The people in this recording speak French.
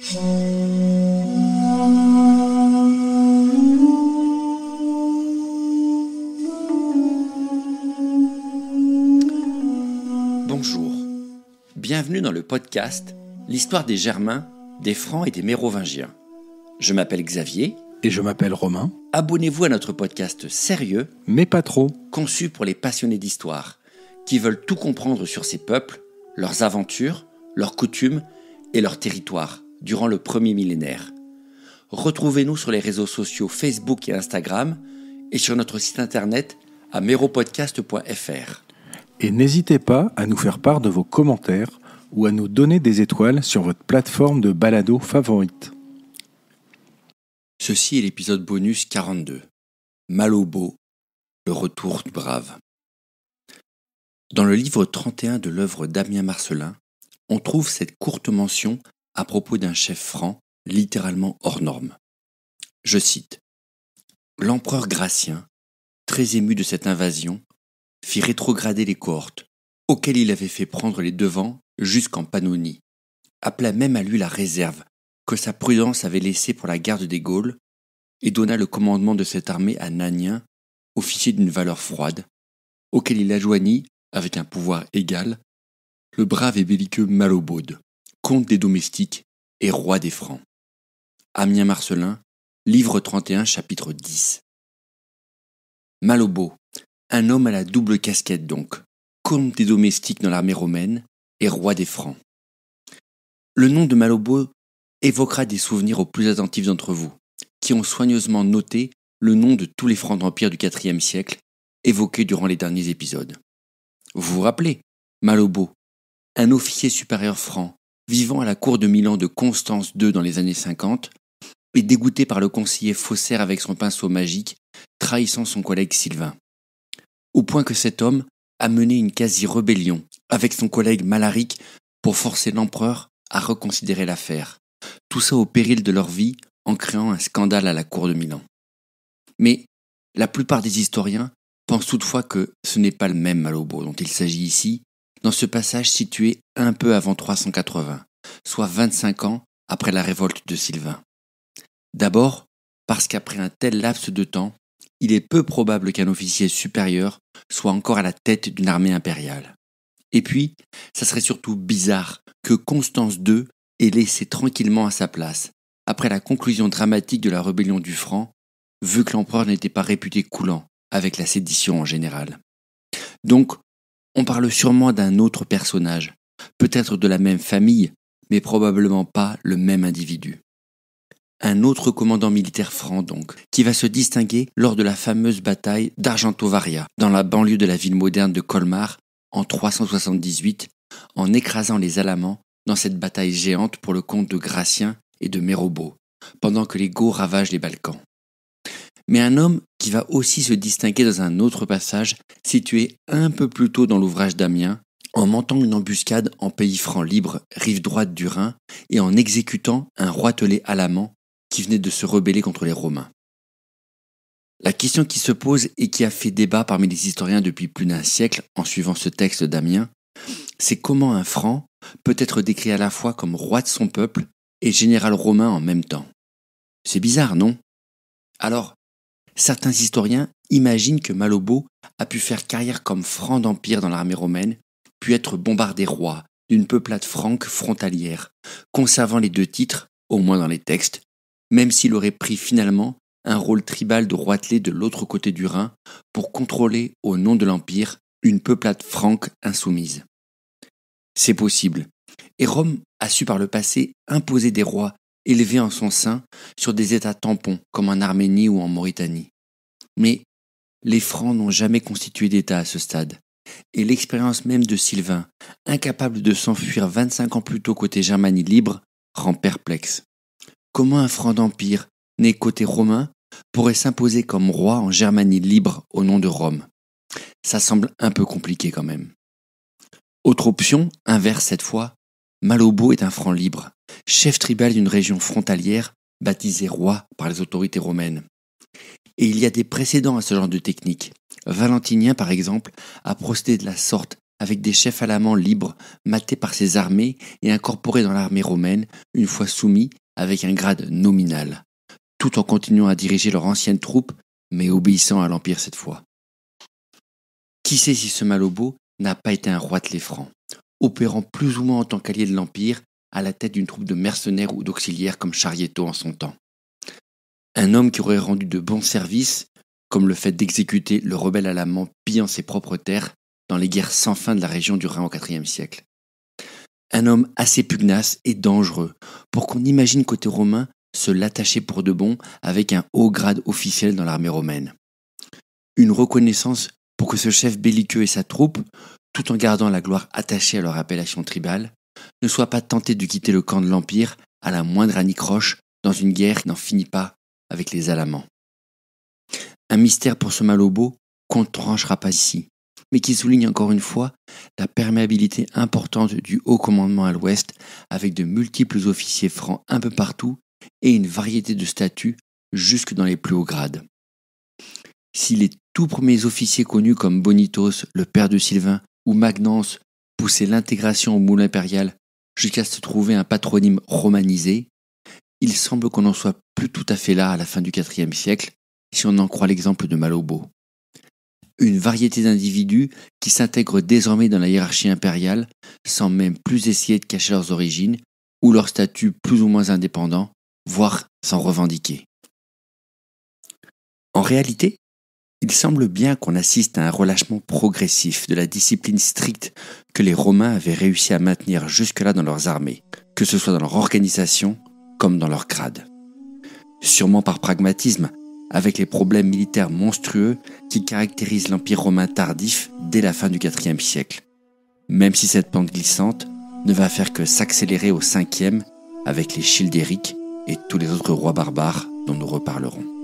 Bonjour, bienvenue dans le podcast L'histoire des Germains, des Francs et des Mérovingiens. Je m'appelle Xavier. Et je m'appelle Romain. Abonnez-vous à notre podcast sérieux, mais pas trop, conçu pour les passionnés d'histoire, qui veulent tout comprendre sur ces peuples, leurs aventures, leurs coutumes et leurs territoires durant le premier millénaire. Retrouvez-nous sur les réseaux sociaux Facebook et Instagram et sur notre site internet à meropodcast.fr. Et n'hésitez pas à nous faire part de vos commentaires ou à nous donner des étoiles sur votre plateforme de balado favorite. Ceci est l'épisode bonus 42. Malobo, le retour du brave. Dans le livre 31 de l'œuvre d'Ammien Marcellin, on trouve cette courte mention à propos d'un chef franc littéralement hors norme. Je cite : « L'empereur Gratien, très ému de cette invasion, fit rétrograder les cohortes, auxquelles il avait fait prendre les devants jusqu'en Pannonie, appela même à lui la réserve que sa prudence avait laissée pour la garde des Gaules, et donna le commandement de cette armée à Nanien, officier d'une valeur froide, auquel il adjoignit, avec un pouvoir égal, le brave et belliqueux Malobaude, comte des domestiques et roi des Francs. » Ammien Marcellin, livre 31, chapitre 10. Malobo, un homme à la double casquette donc, comte des domestiques dans l'armée romaine et roi des Francs. Le nom de Malobo évoquera des souvenirs aux plus attentifs d'entre vous, qui ont soigneusement noté le nom de tous les Francs d'Empire du IVe siècle, évoqués durant les derniers épisodes. Vous vous rappelez, Malobo, un officier supérieur franc, vivant à la cour de Milan de Constance II dans les années 50, et dégoûté par le conseiller faussaire avec son pinceau magique, trahissant son collègue Sylvain. Au point que cet homme a mené une quasi-rébellion avec son collègue Malaric pour forcer l'empereur à reconsidérer l'affaire. Tout ça au péril de leur vie en créant un scandale à la cour de Milan. Mais la plupart des historiens pensent toutefois que ce n'est pas le même Malobo dont il s'agit ici, dans ce passage situé un peu avant 380, soit 25 ans après la révolte de Sylvain. D'abord, parce qu'après un tel laps de temps, il est peu probable qu'un officier supérieur soit encore à la tête d'une armée impériale. Et puis, ça serait surtout bizarre que Constance II ait laissé tranquillement à sa place, après la conclusion dramatique de la rébellion du Franc, vu que l'empereur n'était pas réputé coulant avec la sédition en général. Donc, on parle sûrement d'un autre personnage, peut-être de la même famille, mais probablement pas le même individu. Un autre commandant militaire franc donc, qui va se distinguer lors de la fameuse bataille d'Argentovaria, dans la banlieue de la ville moderne de Colmar, en 378, en écrasant les Alamans dans cette bataille géante pour le compte de Gratien et de Mérobo, pendant que les Goths ravagent les Balkans. Mais un homme qui va aussi se distinguer dans un autre passage situé un peu plus tôt dans l'ouvrage d'Ammien, en montant une embuscade en pays franc libre, rive droite du Rhin, et en exécutant un roitelet alamand qui venait de se rebeller contre les Romains. La question qui se pose et qui a fait débat parmi les historiens depuis plus d'un siècle en suivant ce texte d'Ammien, c'est comment un Franc peut être décrit à la fois comme roi de son peuple et général romain en même temps. C'est bizarre, non ? Alors, certains historiens imaginent que Malobo a pu faire carrière comme franc d'empire dans l'armée romaine, puis être bombardé roi d'une peuplade franque frontalière, conservant les deux titres, au moins dans les textes, même s'il aurait pris finalement un rôle tribal de roitelet de l'autre côté du Rhin pour contrôler au nom de l'Empire une peuplade franque insoumise. C'est possible, et Rome a su par le passé imposer des rois élevés en son sein sur des États tampons comme en Arménie ou en Mauritanie. Mais les Francs n'ont jamais constitué d'État à ce stade, et l'expérience même de Sylvain, incapable de s'enfuir 25 ans plus tôt côté Germanie libre, rend perplexe. Comment un Franc d'Empire, né côté romain, pourrait s'imposer comme roi en Germanie libre au nom de Rome ? Ça semble un peu compliqué quand même. Autre option, inverse cette fois, Malobo est un Franc libre, chef tribal d'une région frontalière baptisée roi par les autorités romaines. Et il y a des précédents à ce genre de technique. Valentinien, par exemple, a procédé de la sorte avec des chefs alamans libres, matés par ses armées et incorporés dans l'armée romaine, une fois soumis avec un grade nominal, tout en continuant à diriger leur ancienne troupe, mais obéissant à l'Empire cette fois. Qui sait si ce Malobo n'a pas été un roi de les Francs, opérant plus ou moins en tant qu'allié de l'Empire, à la tête d'une troupe de mercenaires ou d'auxiliaires comme Charietto en son temps. Un homme qui aurait rendu de bons services, comme le fait d'exécuter le rebelle alamand pillant ses propres terres dans les guerres sans fin de la région du Rhin au IVe siècle. Un homme assez pugnace et dangereux, pour qu'on imagine côté romain se l'attacher pour de bon avec un haut grade officiel dans l'armée romaine. Une reconnaissance pour que ce chef belliqueux et sa troupe, tout en gardant la gloire attachée à leur appellation tribale, ne soient pas tentés de quitter le camp de l'Empire à la moindre anicroche dans une guerre qui n'en finit pas avec les Alamans. Un mystère pour ce Malobo qu'on ne tranchera pas ici, mais qui souligne encore une fois la perméabilité importante du haut commandement à l'ouest avec de multiples officiers francs un peu partout et une variété de statuts jusque dans les plus hauts grades. Si les tout premiers officiers connus comme Bonitos, le père de Sylvain, ou Magnance poussaient l'intégration au moule impérial jusqu'à se trouver un patronyme romanisé, il semble qu'on n'en soit plus tout à fait là à la fin du IVe siècle, si on en croit l'exemple de Malobo. Une variété d'individus qui s'intègrent désormais dans la hiérarchie impériale sans même plus essayer de cacher leurs origines ou leur statut plus ou moins indépendant, voire s'en revendiquer. En réalité, il semble bien qu'on assiste à un relâchement progressif de la discipline stricte que les Romains avaient réussi à maintenir jusque-là dans leurs armées, que ce soit dans leur organisation comme dans leur grade. Sûrement par pragmatisme, avec les problèmes militaires monstrueux qui caractérisent l'Empire romain tardif dès la fin du IVe siècle, même si cette pente glissante ne va faire que s'accélérer au 5e avec les Childériques et tous les autres rois barbares dont nous reparlerons.